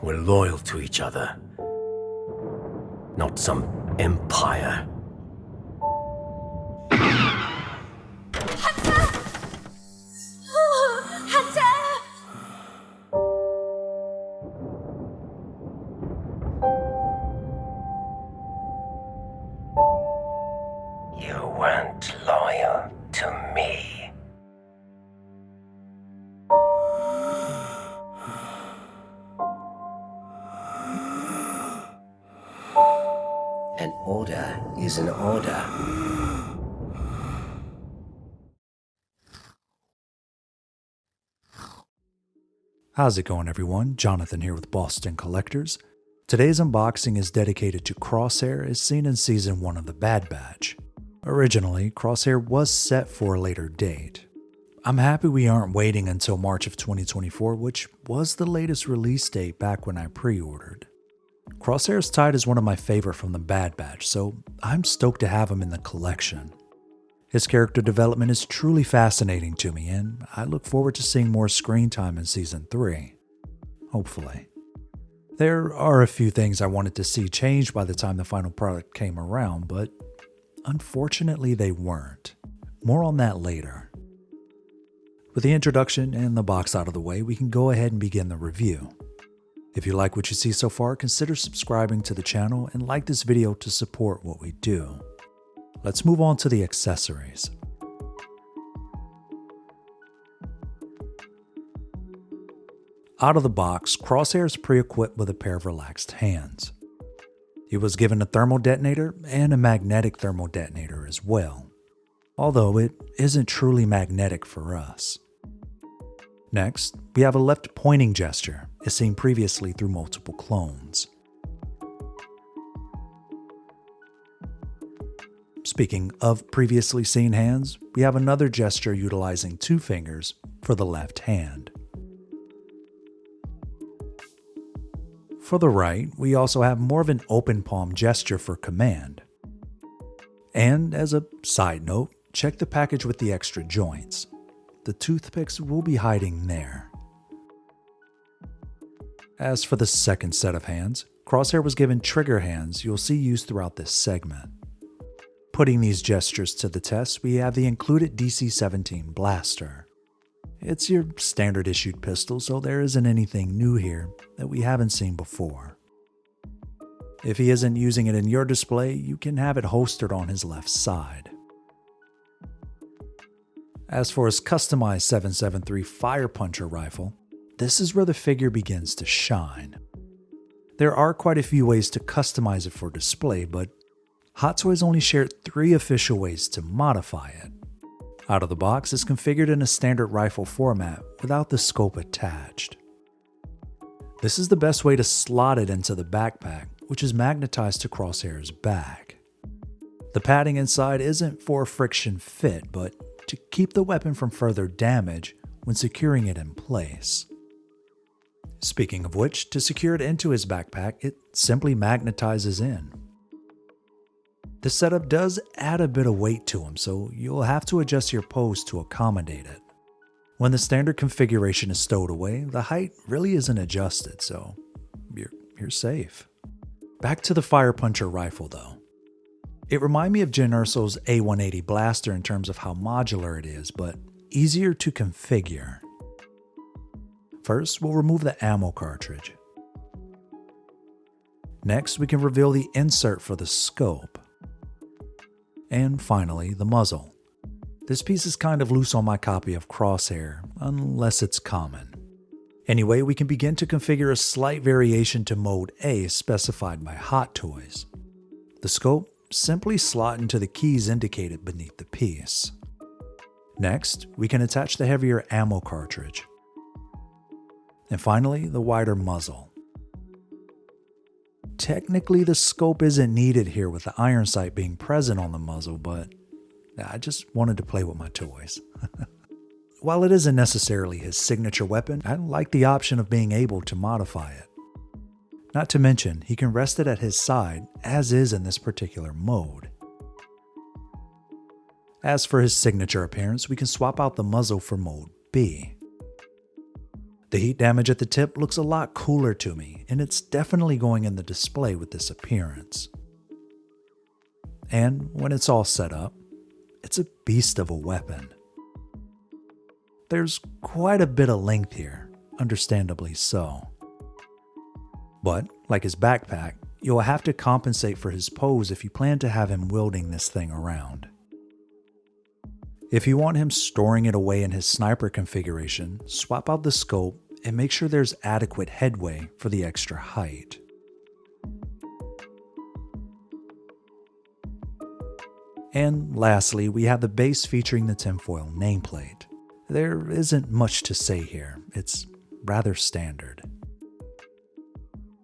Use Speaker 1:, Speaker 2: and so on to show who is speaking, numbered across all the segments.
Speaker 1: We're loyal to each other, not some empire. You weren't loyal to me. An order is an order.
Speaker 2: How's it going, everyone? Jonathan here with Boston Collectors. Today's unboxing is dedicated to Crosshair as seen in Season 1 of The Bad Batch. Originally, Crosshair was set for a later date. I'm happy we aren't waiting until March of 2024, which was the latest release date back when I pre-ordered. Crosshair's tied as one of my favorite from The Bad Batch, so I'm stoked to have him in the collection. His character development is truly fascinating to me, and I look forward to seeing more screen time in Season 3. Hopefully. There are a few things I wanted to see changed by the time the final product came around, but unfortunately they weren't. More on that later. With the introduction and the box out of the way, we can go ahead and begin the review. If you like what you see so far, consider subscribing to the channel and like this video to support what we do. Let's move on to the accessories. Out of the box, Crosshair is pre-equipped with a pair of relaxed hands. He was given a thermal detonator and a magnetic thermal detonator as well, although it isn't truly magnetic for us. Next, we have a left pointing gesture, as seen previously through multiple clones. Speaking of previously seen hands, we have another gesture utilizing two fingers for the left hand. For the right, we also have more of an open palm gesture for command. And as a side note, check the package with the extra joints. The toothpicks will be hiding there. As for the second set of hands, Crosshair was given trigger hands you'll see used throughout this segment. Putting these gestures to the test, we have the included DC-17 blaster. It's your standard issued pistol, so there isn't anything new here that we haven't seen before. If he isn't using it in your display, you can have it holstered on his left side. As for his customized 7.73 Fire Puncher rifle, this is where the figure begins to shine. There are quite a few ways to customize it for display, but Hot Toys only shared 3 official ways to modify it. Out of the box, it's configured in a standard rifle format without the scope attached. This is the best way to slot it into the backpack, which is magnetized to Crosshair's back. The padding inside isn't for a friction fit, but to keep the weapon from further damage when securing it in place. Speaking of which, to secure it into his backpack, it simply magnetizes in. This setup does add a bit of weight to him, so you'll have to adjust your pose to accommodate it. When the standard configuration is stowed away, the height really isn't adjusted, so you're safe. Back to the Fire Puncher rifle though. It reminded me of Jyn Erso's A180 blaster in terms of how modular it is, but easier to configure. First, we'll remove the ammo cartridge. Next, we can reveal the insert for the scope. And finally, the muzzle. This piece is kind of loose on my copy of Crosshair, unless it's common. Anyway, we can begin to configure a slight variation to Mode A specified by Hot Toys. The scope simply slot into the keys indicated beneath the piece. Next, we can attach the heavier ammo cartridge. And finally, the wider muzzle. Technically, the scope isn't needed here with the iron sight being present on the muzzle, but I just wanted to play with my toys. While it isn't necessarily his signature weapon, I like the option of being able to modify it. Not to mention, he can rest it at his side, as is in this particular mode. As for his signature appearance, we can swap out the muzzle for Mode B. The heat damage at the tip looks a lot cooler to me, and it's definitely going in the display with this appearance. And when it's all set up, it's a beast of a weapon. There's quite a bit of length here, understandably so. But, like his backpack, you'll have to compensate for his pose if you plan to have him wielding this thing around. If you want him storing it away in his sniper configuration, swap out the scope and make sure there's adequate headway for the extra height. And lastly, we have the base featuring the tinfoil nameplate. There isn't much to say here, it's rather standard.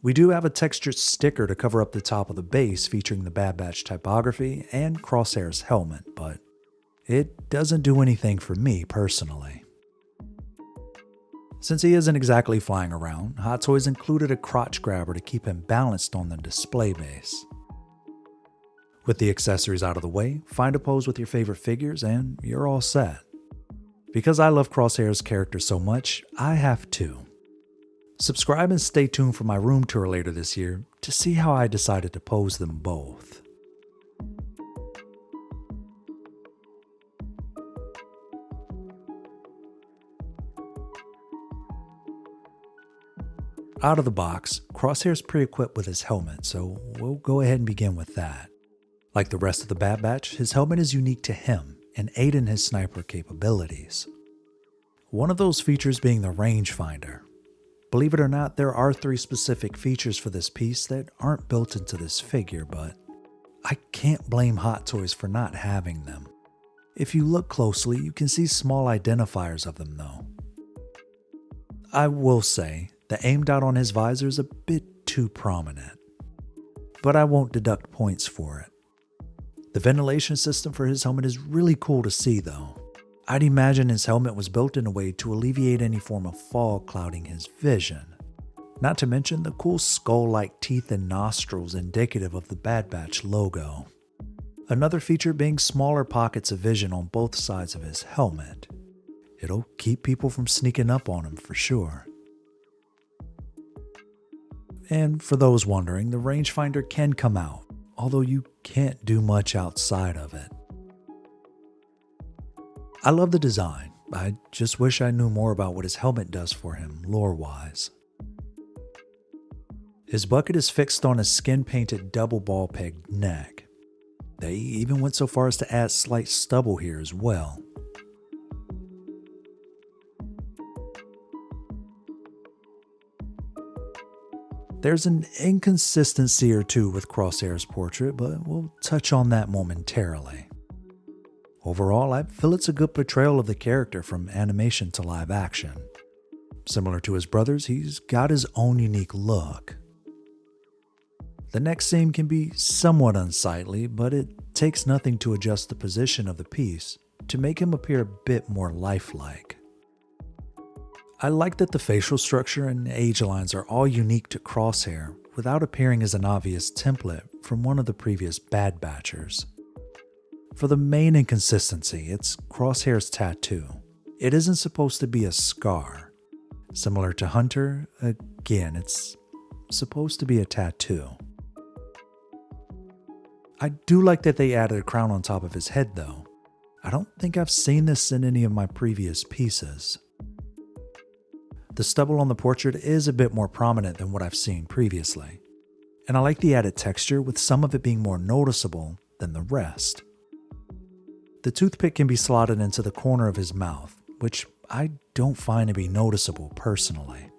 Speaker 2: We do have a textured sticker to cover up the top of the base featuring the Bad Batch typography and Crosshair's helmet, but it doesn't do anything for me personally. Since he isn't exactly flying around, Hot Toys included a crotch grabber to keep him balanced on the display base. With the accessories out of the way, find a pose with your favorite figures and you're all set. Because I love Crosshair's character so much, I have too. Subscribe and stay tuned for my room tour later this year to see how I decided to pose them both. Out of the box, Crosshair's pre-equipped with his helmet, so we'll go ahead and begin with that. Like the rest of the Bad Batch, his helmet is unique to him and aid in his sniper capabilities. One of those features being the rangefinder. Believe it or not, there are 3 specific features for this piece that aren't built into this figure, but I can't blame Hot Toys for not having them. If you look closely, you can see small identifiers of them though. I will say, the aim dot on his visor is a bit too prominent, but I won't deduct points for it. The ventilation system for his helmet is really cool to see though. I'd imagine his helmet was built in a way to alleviate any form of fog clouding his vision. Not to mention the cool skull-like teeth and nostrils indicative of the Bad Batch logo. Another feature being smaller pockets of vision on both sides of his helmet. It'll keep people from sneaking up on him for sure. And for those wondering, the rangefinder can come out, although you can't do much outside of it. I love the design. I just wish I knew more about what his helmet does for him, lore-wise. His bucket is fixed on his skin-painted double ball-pegged neck. They even went so far as to add slight stubble here as well. There's an inconsistency or two with Crosshair's portrait, but we'll touch on that momentarily. Overall, I feel it's a good portrayal of the character from animation to live action. Similar to his brothers, he's got his own unique look. The neck seam can be somewhat unsightly, but it takes nothing to adjust the position of the piece to make him appear a bit more lifelike. I like that the facial structure and age lines are all unique to Crosshair without appearing as an obvious template from one of the previous Bad Batchers. For the main inconsistency, it's Crosshair's tattoo. It isn't supposed to be a scar. Similar to Hunter, again, it's supposed to be a tattoo. I do like that they added a crown on top of his head though. I don't think I've seen this in any of my previous pieces. The stubble on the portrait is a bit more prominent than what I've seen previously, and I like the added texture with some of it being more noticeable than the rest. The toothpick can be slotted into the corner of his mouth, which I don't find to be noticeable personally.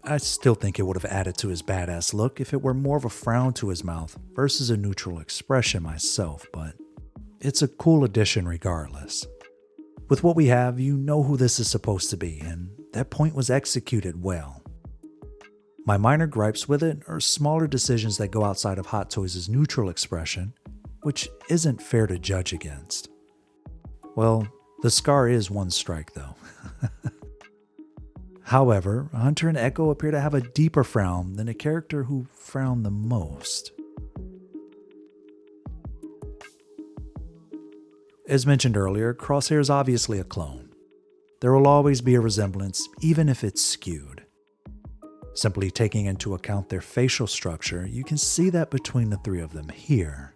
Speaker 2: I still think it would have added to his badass look if it were more of a frown to his mouth versus a neutral expression myself, but it's a cool addition regardless. With what we have, you know who this is supposed to be, and that point was executed well. My minor gripes with it are smaller decisions that go outside of Hot Toys' neutral expression, which isn't fair to judge against. Well, the scar is one strike though. However, Hunter and Echo appear to have a deeper frown than a character who frowned the most. As mentioned earlier, Crosshair is obviously a clone. there will always be a resemblance, even if it's skewed. Simply taking into account their facial structure, you can see that between the three of them here.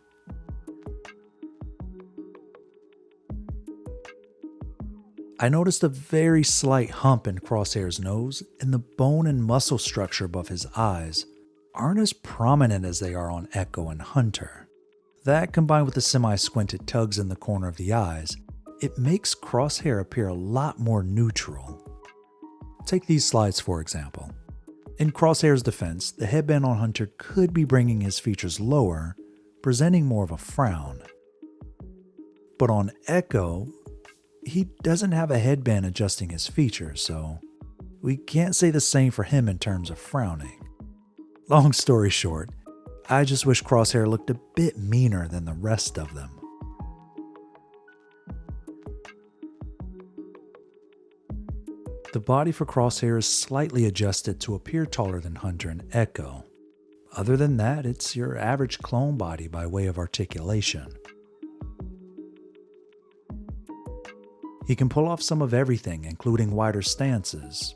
Speaker 2: I noticed a very slight hump in Crosshair's nose, and the bone and muscle structure above his eyes aren't as prominent as they are on Echo and Hunter. That, combined with the semi-squinted tugs in the corner of the eyes, it makes Crosshair appear a lot more neutral. Take these slides for example. In Crosshair's defense, the headband on Hunter could be bringing his features lower, presenting more of a frown. But on Echo, he doesn't have a headband adjusting his features, so we can't say the same for him in terms of frowning. Long story short, I just wish Crosshair looked a bit meaner than the rest of them. The body for Crosshair is slightly adjusted to appear taller than Hunter and Echo. Other than that, it's your average clone body by way of articulation. He can pull off some of everything, including wider stances,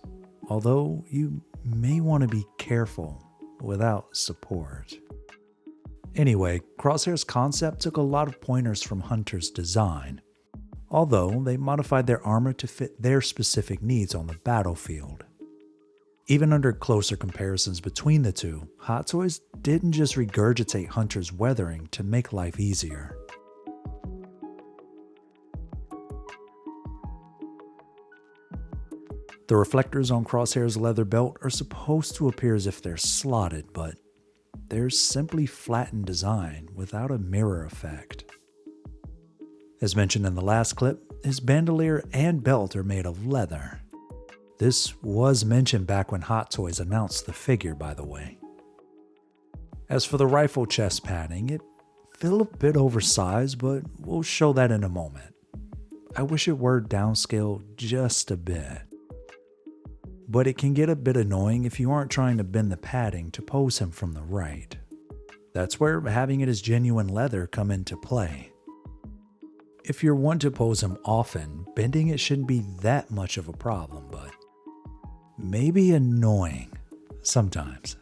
Speaker 2: although you may want to be careful without support. Anyway, Crosshair's concept took a lot of pointers from Hunter's design, although they modified their armor to fit their specific needs on the battlefield. Even under closer comparisons between the two, Hot Toys didn't just regurgitate Hunter's weathering to make life easier. The reflectors on Crosshair's leather belt are supposed to appear as if they're slotted, but they're simply flattened design without a mirror effect. As mentioned in the last clip, his bandolier and belt are made of leather. This was mentioned back when Hot Toys announced the figure, by the way. As for the rifle chest padding, it feels a bit oversized, but we'll show that in a moment. I wish it were downscaled just a bit. But it can get a bit annoying if you aren't trying to bend the padding to pose him from the right. That's where having it as genuine leather come into play. If you're one to pose him often, bending it shouldn't be that much of a problem, but maybe annoying sometimes.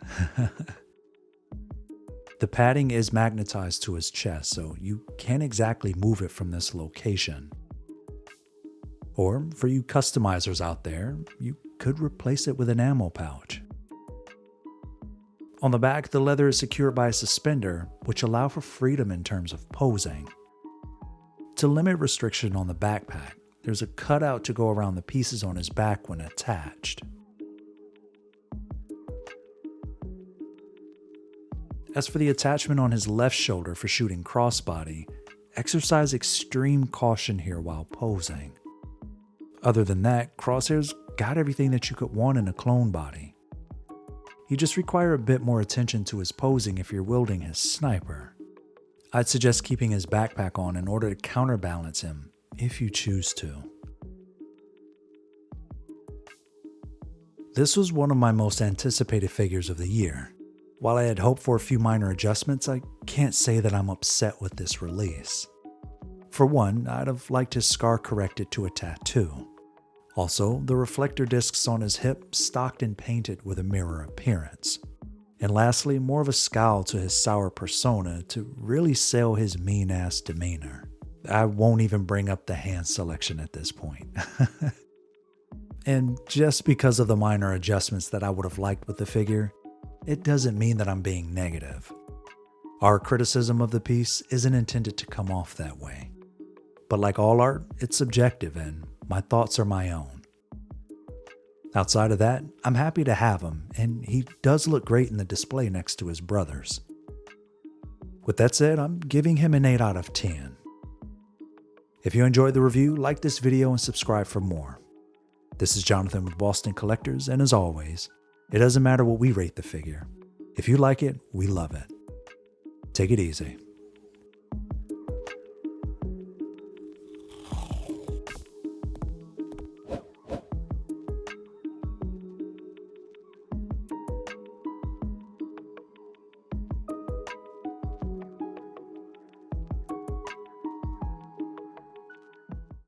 Speaker 2: The padding is magnetized to his chest, so you can't exactly move it from this location. Or for you customizers out there, you could replace it with an ammo pouch. On the back, the leather is secured by a suspender, which allow for freedom in terms of posing. To limit restriction on the backpack, there's a cutout to go around the pieces on his back when attached. As for the attachment on his left shoulder for shooting crossbody, exercise extreme caution here while posing. Other than that, Crosshair's got everything that you could want in a clone body. You just require a bit more attention to his posing if you're wielding his sniper. I'd suggest keeping his backpack on in order to counterbalance him, if you choose to. This was one of my most anticipated figures of the year. While I had hoped for a few minor adjustments, I can't say that I'm upset with this release. For one, I'd have liked his scar corrected to a tattoo. Also, the reflector discs on his hip stocked and painted with a mirror appearance. And lastly, more of a scowl to his sour persona to really sell his mean-ass demeanor. I won't even bring up the hand selection at this point. And just because of the minor adjustments that I would have liked with the figure, it doesn't mean that I'm being negative. Our criticism of the piece isn't intended to come off that way. But like all art, it's subjective and my thoughts are my own. Outside of that, I'm happy to have him, and he does look great in the display next to his brothers. With that said, I'm giving him an 8 out of 10. If you enjoyed the review, like this video and subscribe for more. This is Jonathan with Boston Collectors, and as always, it doesn't matter what we rate the figure. If you like it, we love it. Take it easy.